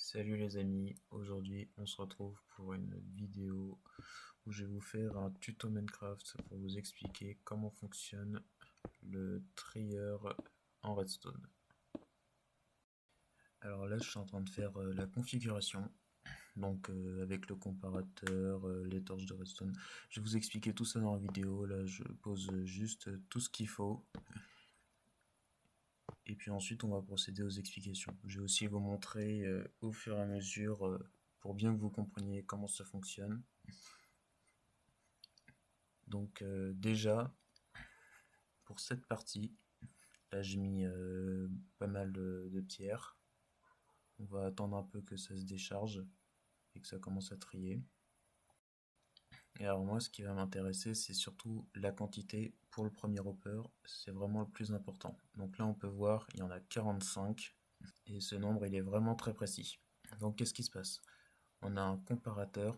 Salut les amis, aujourd'hui on se retrouve pour une vidéo où je vais vous faire un tuto Minecraft pour vous expliquer comment fonctionne le trier en redstone. Alors là je suis en train de faire la configuration, donc avec le comparateur, les torches de redstone. Je vais vous expliquer tout ça dans la vidéo, là je pose juste tout ce qu'il faut. Et puis ensuite on va procéder aux explications. Je vais aussi vous montrer au fur et à mesure pour bien que vous compreniez comment ça fonctionne. Donc déjà pour cette partie, là j'ai mis pas mal de pierres. On va attendre un peu que ça se décharge et que ça commence à trier. Et alors moi ce qui va m'intéresser c'est surtout la quantité pour le premier hopper, c'est vraiment le plus important. Donc là on peut voir il y en a 45 et ce nombre il est vraiment très précis. Donc qu'est-ce qui se passe? On a un comparateur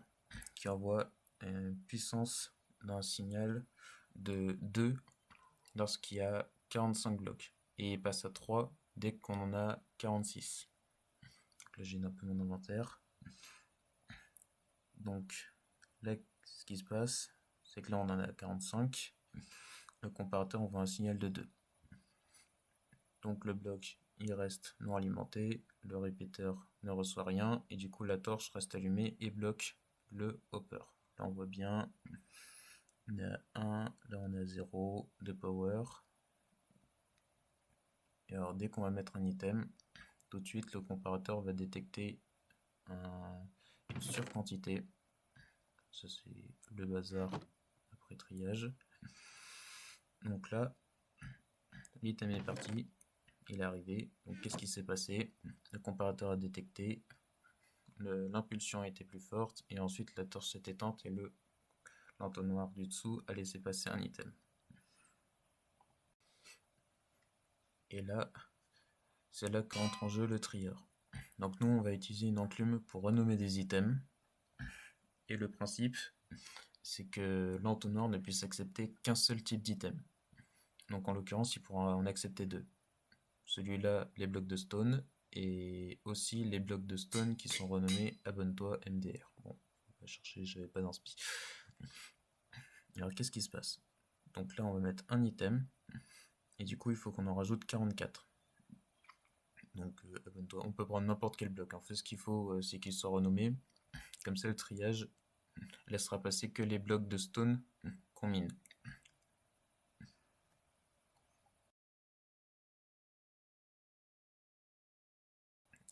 qui envoie une puissance d'un signal de 2 lorsqu'il y a 45 blocs et il passe à 3 dès qu'on en a 46. Donc là j'ai un peu mon inventaire. Donc là ce qui se passe c'est que là on en a 45, le comparateur envoie un signal de 2. Donc le bloc il reste non alimenté, le répéteur ne reçoit rien et du coup la torche reste allumée et bloque le hopper. Là on voit bien, on est à 1, là on est à 0 de power. Et alors dès qu'on va mettre un item, tout de suite le comparateur va détecter une surquantité. Ça c'est le bazar après triage. Donc là, l'item est parti, il est arrivé. Donc qu'est-ce qui s'est passé? Le comparateur a détecté, l'impulsion a été plus forte et ensuite la torche s'est éteinte et l'entonnoir du dessous a laissé passer un item. Et là, c'est là qu'entre en jeu le trier. Donc nous on va utiliser une enclume pour renommer des items. Et le principe, c'est que l'entonnoir ne puisse accepter qu'un seul type d'item. Donc en l'occurrence, il pourra en accepter deux. Celui-là, les blocs de stone, et aussi les blocs de stone qui sont renommés Abonne-toi MDR. Bon, on va chercher, j'avais pas d'inspi. Alors qu'est-ce qui se passe? Donc là, on va mettre un item, et du coup, il faut qu'on en rajoute 44. Donc abonne-toi, on peut prendre n'importe quel bloc. En fait, ce qu'il faut, c'est qu'il soit renommé. Comme ça, le triage laissera passer que les blocs de stone qu'on mine.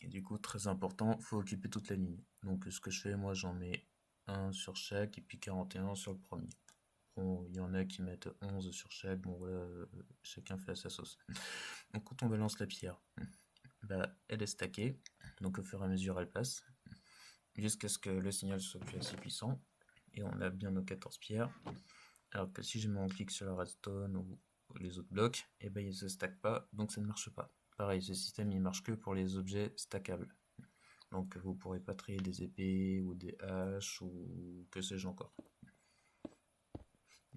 Et du coup, très important, il faut occuper toute la ligne. Donc ce que je fais, moi j'en mets un sur chaque et puis 41 sur le premier. Bon, il y en a qui mettent 11 sur chaque, bon voilà, chacun fait à sa sauce. Donc quand on balance la pierre, bah, elle est stackée, donc au fur et à mesure elle passe, jusqu'à ce que le signal soit plus assez puissant, et on a bien nos 14 pierres. Alors que si je mets un clic sur la redstone ou les autres blocs, et ben il ne se stack pas, donc ça ne marche pas. Pareil, ce système il marche que pour les objets stackables. Donc vous pourrez pas trier des épées ou des haches ou que sais-je encore.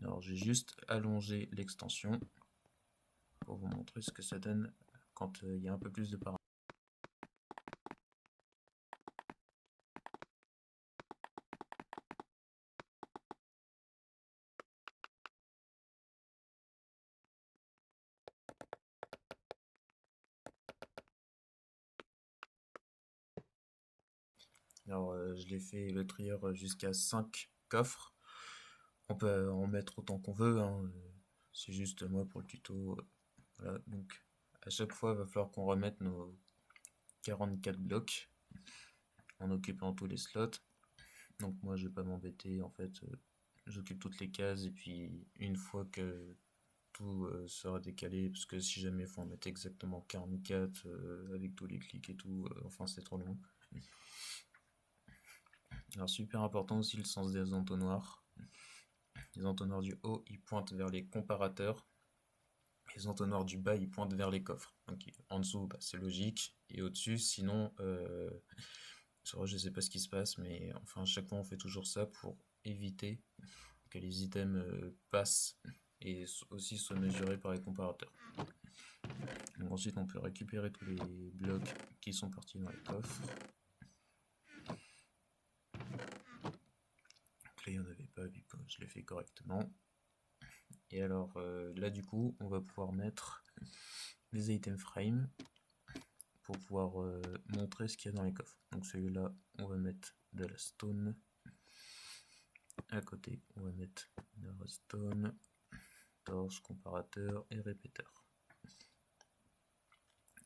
Alors j'ai juste allongé l'extension pour vous montrer ce que ça donne quand il y a un peu plus de paramètres. Alors je l'ai fait le trier jusqu'à 5 coffres. On peut en mettre autant qu'on veut, hein. C'est juste moi pour le tuto. Voilà, donc à chaque fois il va falloir qu'on remette nos 44 blocs en occupant tous les slots. Donc moi je vais pas m'embêter, en fait j'occupe toutes les cases et puis une fois que tout sera décalé, parce que si jamais il faut en mettre exactement 44 avec tous les clics et tout, enfin c'est trop long. Alors super important aussi le sens des entonnoirs. Les entonnoirs du haut ils pointent vers les comparateurs, les entonnoirs du bas ils pointent vers les coffres. Donc en dessous bah, c'est logique, et au-dessus sinon je sais pas ce qui se passe, mais enfin à chaque fois on fait toujours ça pour éviter que les items passent et aussi soient mesurés par les comparateurs. Donc ensuite on peut récupérer tous les blocs qui sont partis dans les coffres. là il n'y en avait pas vu que je l'ai fait correctement. Et alors là du coup on va pouvoir mettre les item frames pour pouvoir montrer ce qu'il y a dans les coffres. Donc celui-là on va mettre de la stone, à côté on va mettre de la stone, torche, comparateur et répéteur.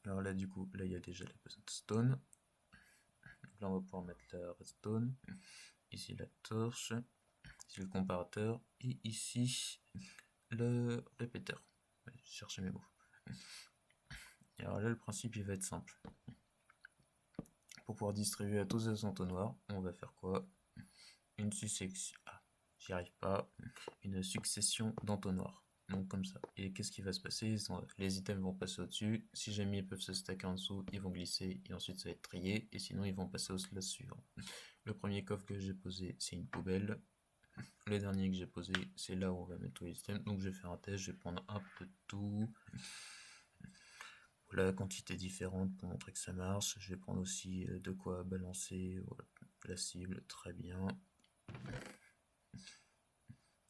Alors là du coup là il y a déjà la stone, donc là on va pouvoir mettre la redstone, ici la torche, ici le comparateur et ici le répéteur. Je vais chercher mes mots. Et alors là le principe il va être simple. Pour pouvoir distribuer à tous les entonnoirs, on va faire quoi? Une succession. Ah, j'y arrive pas. Une succession d'entonnoirs. Donc comme ça. Et qu'est-ce qui va se passer? Les items vont passer au-dessus. Si jamais ils peuvent se stacker en dessous, ils vont glisser et ensuite ça va être trié. Et sinon ils vont passer au slot suivant. Le premier coffre que j'ai posé, c'est une poubelle. Le dernier que j'ai posé, c'est là où on va mettre tous les items. Donc je vais faire un test, je vais prendre un peu de tout. Voilà, quantité différente pour montrer que ça marche. Je vais prendre aussi de quoi balancer la cible, très bien.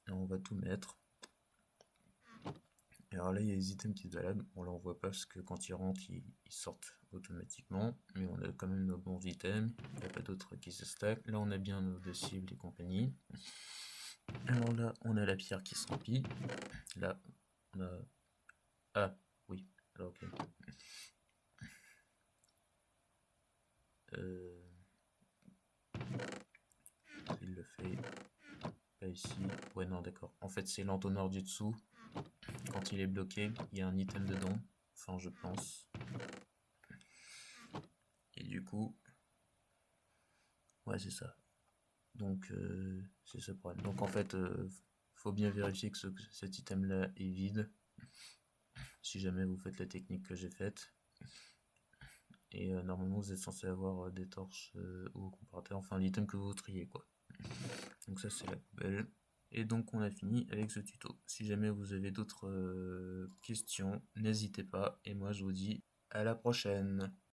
Et on va tout mettre. Et alors là, il y a les items qui se baladent. On l'en voit pas parce que quand ils rentrent, ils sortent automatiquement. Mais on a quand même nos bons items. Il n'y a pas d'autres qui se stackent. Là, on a bien nos deux cibles et compagnie. Alors là, on a la pierre qui se remplit. Là, on a... Ah, oui. Alors, ok. Il le fait pas ici. Ouais, non, d'accord. En fait, c'est l'entonnoir du dessous. Quand il est bloqué, il y a un item dedans. Enfin, je pense. Et du coup... Ouais, c'est ça. Donc, c'est ce problème. Donc, en fait, faut bien vérifier que cet item-là est vide. Si jamais vous faites la technique que j'ai faite. Et normalement, vous êtes censé avoir des torches ou au comparateur. Enfin, l'item que vous triez, quoi. Donc ça, c'est la poubelle. Et donc, on a fini avec ce tuto. Si jamais vous avez d'autres questions, n'hésitez pas. Et moi, je vous dis à la prochaine.